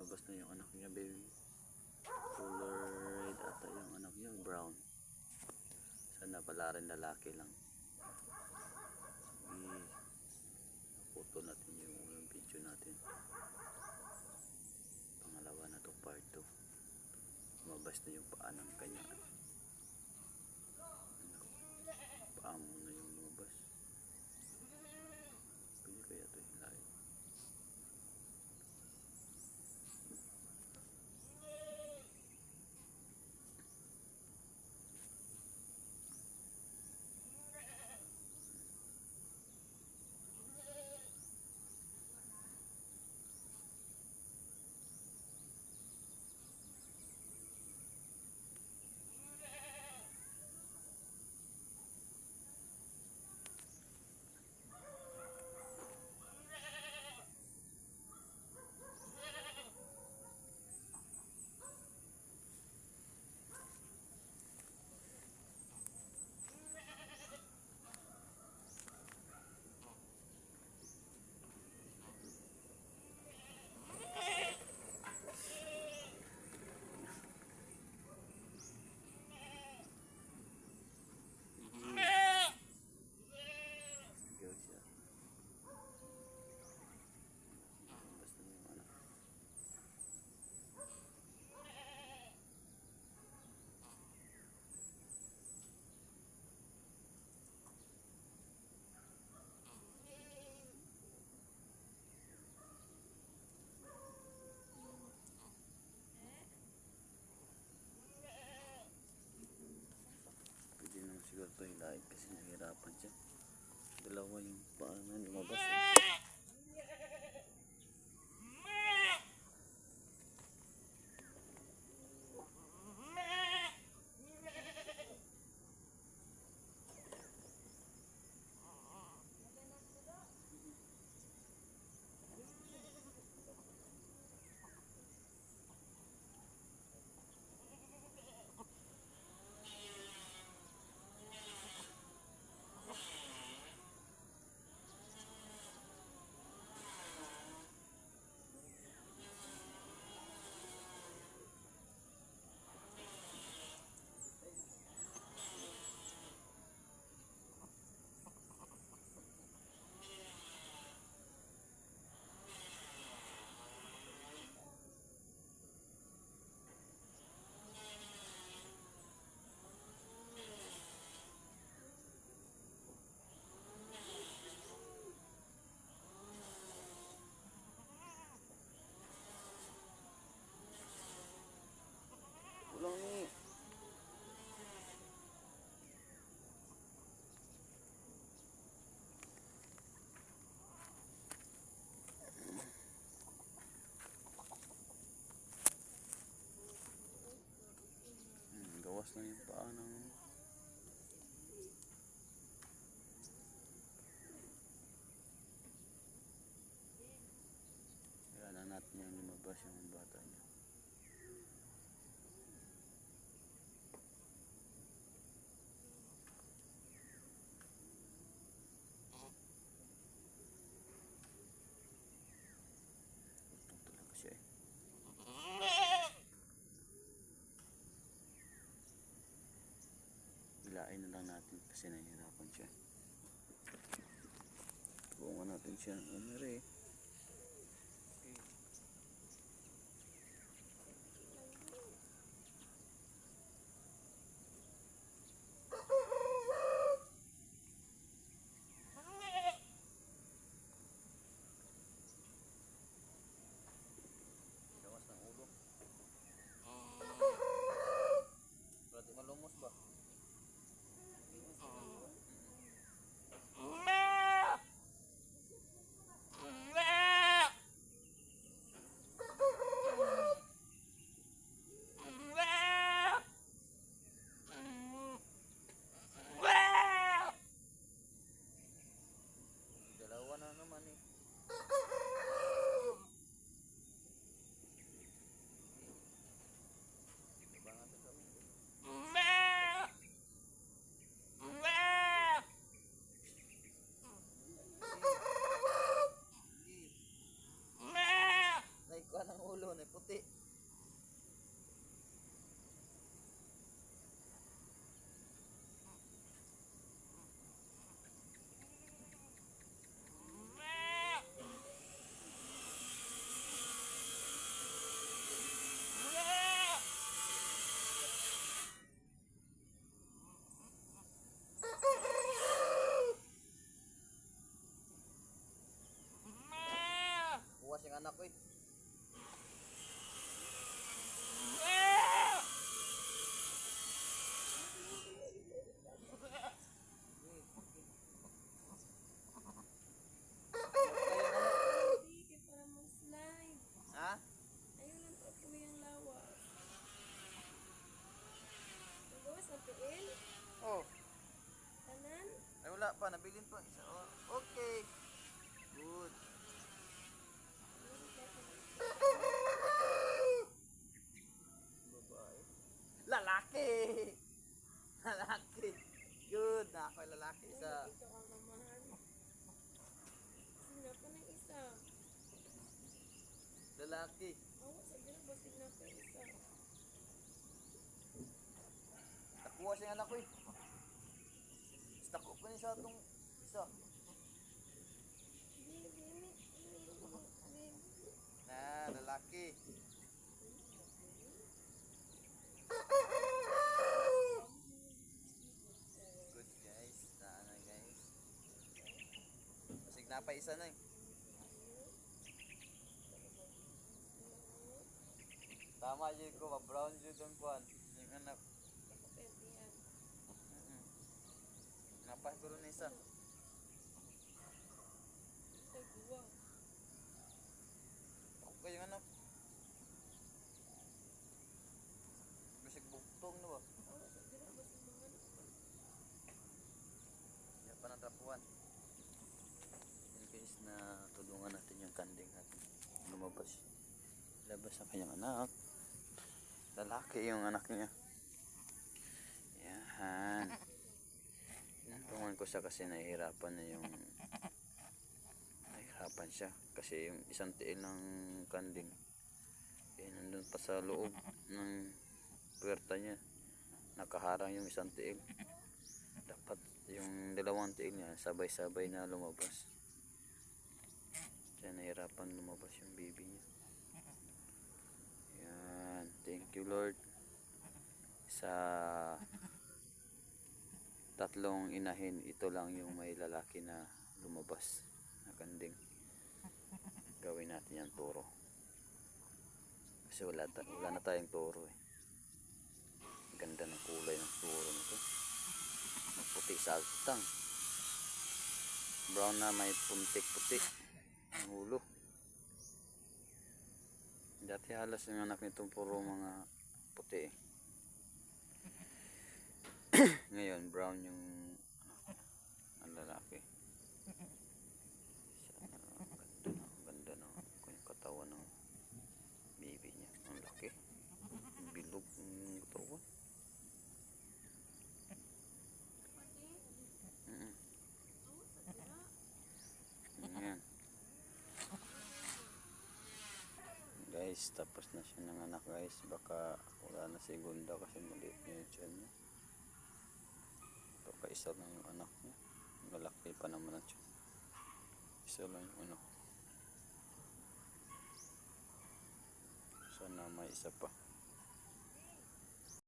lumabas na yung anak niya, baby. Color red ata yung anak niya, brown. Sana pala rin lalaki lang. Photo natin yung video natin. Pangalawa na to, part 2. Lumabas na yung paa ng kanya. Paa mo na yung lumabas. Pwede kaya ito hilahin. Siguro ito hilahin kasi nahirapan siya. Dalawa yung paa na lumabas. Gawas lang yung paa ng kaya natin yung lumabas yung bata niya. Ito talaga siya eh. Hilain na lang natin kasi nahihirapan siya. Tulungan natin siya. Umere. Gawas ng ulo. Berarti malumos ba? anak ko eh. Sige, para mag-slide. Ha? Ayun ang tapo yung lawas. Lawas ang tiil. Oh. Tanan. Ay wala pa, nabilin pa isa. Oh. Okay. Good. Babae. Lalaki. Lalaki. Good. Na ako lalaki isa. Ito ang mamahan. Sina pa ng isa. Lalaki. Awa sa gina ba sina pa isa. Nakuha siya anak ko eh. Stako ko ni sa atong isa. Na, lalaki. Good guys. Na guys. Masig na pa isa na eh. Tama yun ko, ma-brown yun doon kuhan. Yung anak. Kapetihan. Napah ko rin isa. Ay, guwa. Ako kayo anak. Bisig buktong na ba? Awa sa gina ba sina mga Yan pa ng tapuan. Yan guys, na tulungan natin yung kanding natin. Lumabas. Labas ang kanyang anak. Lalaki yung anak niya. Yan. Tinulungan ko siya kasi nahihirapan siya kasi yung isang tiil ng kanding nandun pa sa loob ng puwerta niya, nakaharang yung isang tiil. Dapat yung dalawang tiil niya sabay-sabay na lumabas, kaya nahirapan lumabas yung baby niya. Yan, thank you Lord sa tatlong inahin, ito lang yung may lalaki na lumabas na kanding. Gawin natin yan toro kasi wala na tayong toro eh. Ganda ng kulay ng toro na to, puti sa altang, brown na may puntik-puti ang ulo. Dati halos yung anak nitong puro mga puti eh. Ngayon brown yung ang lalaki. Ganda ng yung katawan ng baby niya. Ang laki. Bilog ng katawan. Ayan. Guys, tapos na siya ng anak guys. Baka wala na si Gunda kasi maliit na yung tiyan niya. Baka isa lang yung anak niya. Malaki pa naman ang tiyan. Isa lang yung anak. Sana may isa pa.